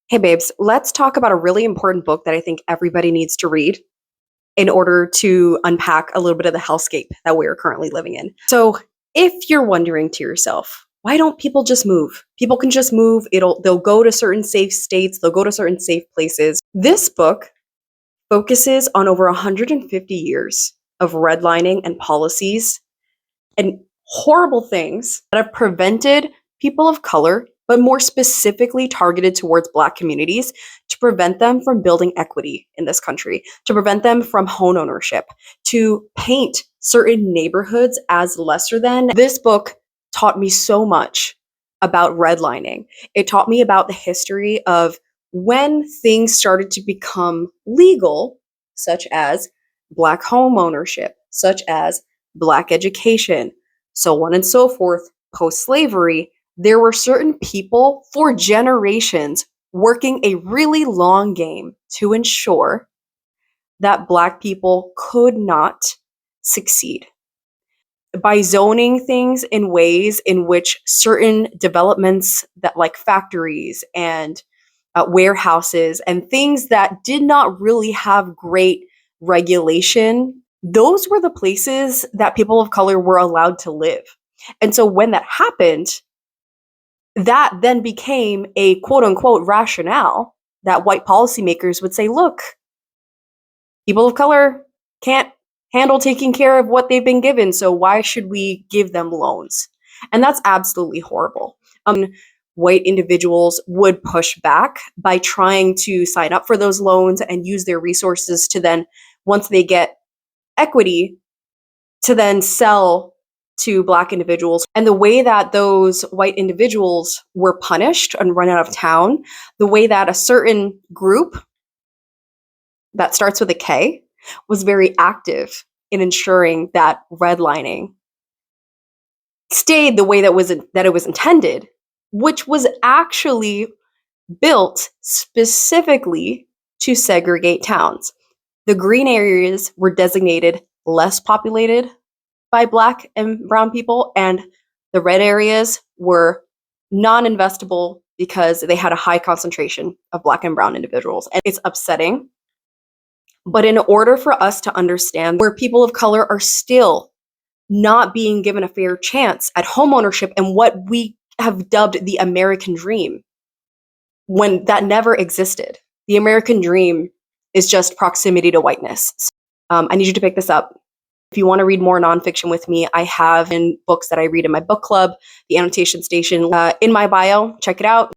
Hey, babes, let's talk about a really important book that I think everybody needs to read in order to unpack a little bit of the hellscape that we are currently living in. So, if you're wondering to yourself, why don't people just move? People can just move. They'll go to certain safe states, they'll go to certain safe places. This book focuses on over 150 years of redlining and policies and horrible things that have prevented people of color, but more specifically targeted towards Black communities, to prevent them from building equity in this country, to prevent them from home ownership, to paint certain neighborhoods as lesser than. This book taught me so much about redlining. It taught me about the history of when things started to become legal, such as Black home ownership, such as Black education, so on and so forth, post slavery. There were certain people for generations working a really long game to ensure that Black people could not succeed by zoning things in ways in which certain developments that like factories and warehouses and things that did not really have great regulation, those were the places that people of color were allowed to live. And so when that happened, that then became a quote unquote rationale that white policymakers would say, look, people of color can't handle taking care of what they've been given, so why should we give them loans? And that's absolutely horrible. White individuals would push back by trying to sign up for those loans and use their resources to then, once they get equity, to then sell to Black individuals. And the way that those white individuals were punished and run out of town, the way that a certain group that starts with a K was very active in ensuring that redlining stayed the way that it was intended, which was actually built specifically to segregate towns. The green areas were designated less populated by Black and brown people, and the red areas were non-investable because they had a high concentration of Black and brown individuals. And it's upsetting. But in order for us to understand where people of color are still not being given a fair chance at homeownership and what we have dubbed the American dream, when that never existed. The American dream is just proximity to whiteness. I need you to pick this up. If you want to read more nonfiction with me, I have in books that I read in my book club, the annotation station in my bio. Check it out.